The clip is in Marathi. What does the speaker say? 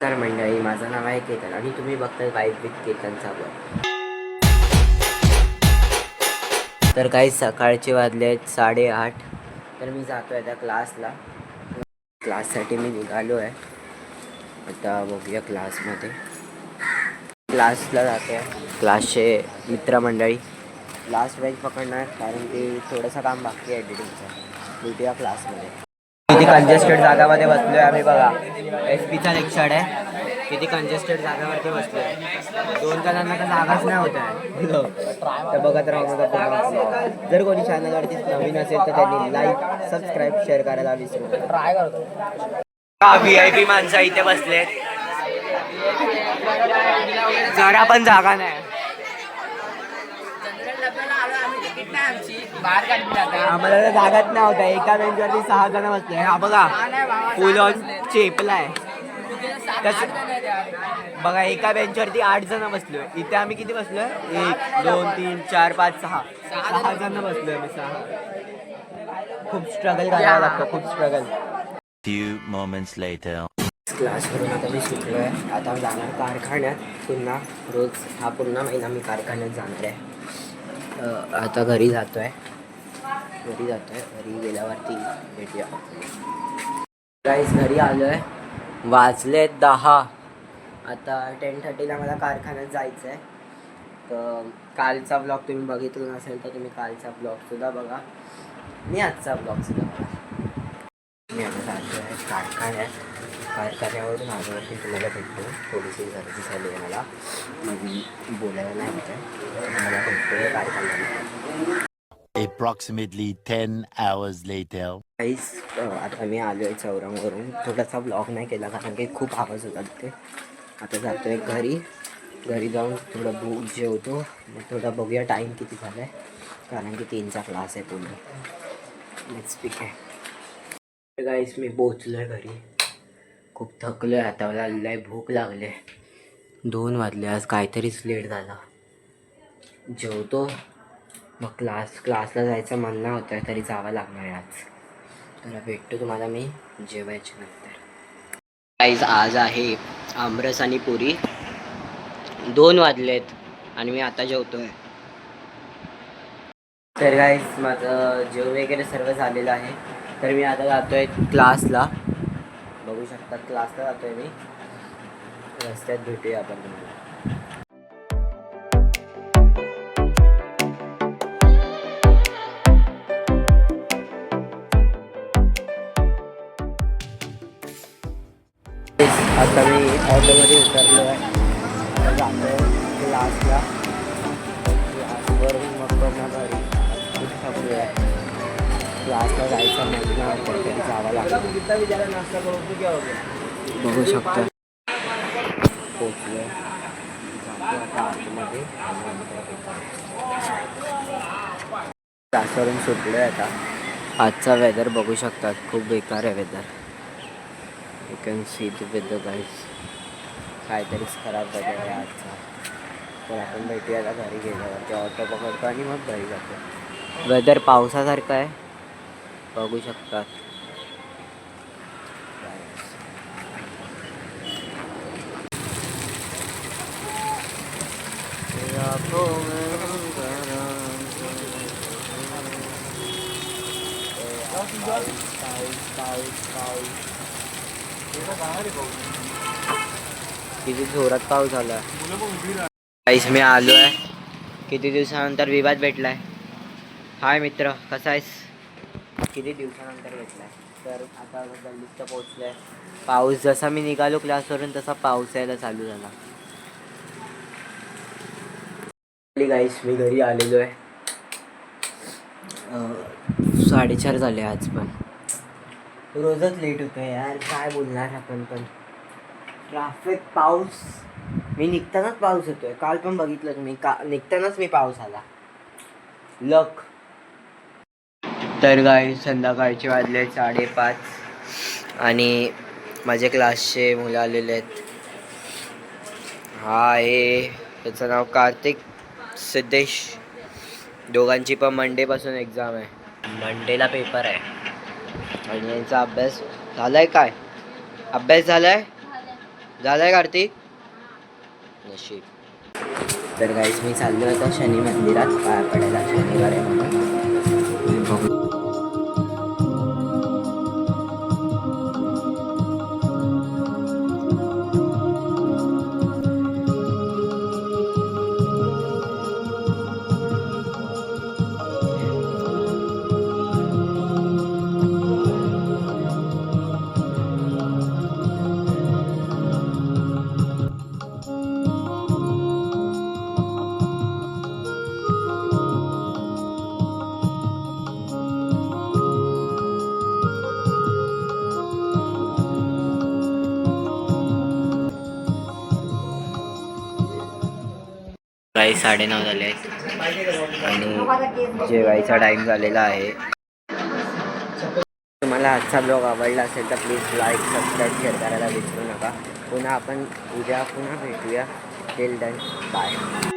तर मंडळी, माझं नाव आहे केतन आणि तुम्ही बघताय वाईब विथ केतनचा ब्लॉग. तर काही सकाळचे वाजले आहेत 8:30. तर मी जातो आहे त्या क्लाससाठी मी निघालो आहे. आता बघूया क्लासला जातो आहे. क्लासचे मित्रमंडळी लास्ट बेंच पकडणार, कारण की थोडंसं काम बाकी आहे एडिटिंगचं. भेटूया क्लासमध्ये. किती कंजेस्टेड जागामध्ये बसलो आहे आम्ही बघा. SP चा लेक्चर आहे. किती कंजेस्टेड जागावरती बसलो आहे. 2 जणांना तर जागाच नाही होत आहे. तर बघत राहू माझा. जर कोणी चॅनलवरती नवीन असेल तर त्यांनी लाईक सबस्क्राईब शेअर करायला विसरू नका. ट्राय करतो. VIP माणसं इथे बसले, जरा पण जागा नाही. आम्हाला तर जागाच नाही होता. एका बेंचवरती 6 जण बसले. हा बघा, फुल ऑन चेपलाय. बघा, एका बेंचवरती 8 जण बसलोय. इथे आम्ही किती बसलोय? 1 2 3 4 5 6 जण बसलोय. मी 6. खूप स्ट्रगल करायला लागतं, खूप स्ट्रगल. Few moments later. क्लासवरून आता मी सुटलो आहे. आता जाणार कारखान्यात पुन्हा. रोज हा पुन्हा महिना मी कारखान्यात जाणार आहे. आता घरी जातो आहे. घरी गेल्यावरती भेटूया. गाईस, घरी आलो आहे. वाजले 10. आता 10:30ला मला कारखान्यात जायचं आहे. तर कालचा ब्लॉग तुम्ही बघितला नसेल तर तुम्ही कालचा ब्लॉगसुद्धा बघा. मी आजचा ब्लॉगसुद्धा बघा. मी आता जातो आहे कारखान्यावरून आल्यावरती तुम्हाला भेटतो. थोडीशी गर्दी झाली आहे मला, बोलायला नाही होत आहे. मला भेटतो कारखान्याला. Approximately 10 hours later. काहीच आता मी आलो आहे चौरांवरून. थोडासा ब्लॉग नाही केला कारण की खूप आवाज होता तिथे. आता जातो आहे घरी जाऊन थोडं भूक जेवतो. मग थोडं बघूया टाईम किती झाला आहे, कारण की 3चा क्लास आहे पुढे. नेक्स्ट स्पीक आहे. गाईस, मी पोचलो आहे घरी. खूप थकलो आहे आता. मला लय भूक लागली आहे. 2 वाजले. आज काहीतरीच लेट झाला. जेवतो मग क्लासला जायचं मन नाही होतं आहे, तरी जावं लागणार आहे आज. तर भेटतो तुम्हाला मी जेवायच्या नंतर. गाईज, आज आहे आमरस आणि पुरी. 2 वाजलेत आणि मी आता जेवतो आहे. तर गाईज, माझं जेवण वगैरे सर्व झालेलं आहे. तर मी आता जातो आहे क्लासला. बघू शकता, क्लासला जातो आहे मी. रस्त्यात भेटूया आपण. आता मी ऑटोमध्ये उतरलो आहे. आता जातो आहे क्लासला. क्लासवरून मग पुन्हा घरी. खूप थकलो आहे. क्लासला जायचं म्हटलं तरी जावं लागतं. बघू शकता, पोचलो आहे. जातो आता आतमध्ये. क्लासवरून सुटलो आहे आता. आजचा वेदर बघू शकतात, खूप बेकार आहे weather. You can see the weather guys. काहीतरीच खराब वेदर आहे आजचा. तर आपण भेटूया आता घरी गेल्यावरती. ऑटो पकडतो आणि मग घरी जातो. वेदर पावसासारखं आहे, बघू शकतात. किती जोरात पाऊस झाला. गाईस, मी आलो आहे. किती दिवसानंतर विवाद भेटलाय. हाय मित्र, कसा आहेस? किती दिवसानंतर भेटलाय. तर आता गल्लीत पोहोचलोय. पाऊस जसा मी निघालो क्लासवरून तसा पाऊस यायला चालू झाला. गाईस, मी घरी आलेलो आहे. 4:30 झाले. आज पण रोजच लेट होतं यार, काय बोलणार आपण. पण ट्रॅफिक, पाऊस. मी निघतानाच पाऊस येतोय. काल पण बघितलं तुम्ही, निघतानाच मी पाऊस आला. लक. तर गाईस, संध्याकाळचे वाजले 5:30 आणि माझे क्लासचे मुलं आलेले आहेत. हा आहे, त्याचं नाव कार्तिक, सिद्धेश. दोघांची पण मंडेपासून एक्झाम आहे. मंडेला पेपर आहे आणि यांचा अभ्यास झालाय. काय अभ्यास झालाय? झालंय कार्तिक नशीब. तर गाईस मी चाललो होतो शनी मंदिरात पाया पडायला, शनिवार आहे म्हणून. बघू. रात्री 9:30 झाले आहेत आणि जेवायचा टाईम झालेला आहे. तुम्हाला आजचा ब्लॉग आवडला असेल तर प्लीज लाईक सबस्क्राईब शेअर करायला विसरू नका. पुन्हा आपण उद्या पुन्हा भेटूया. Till then bye.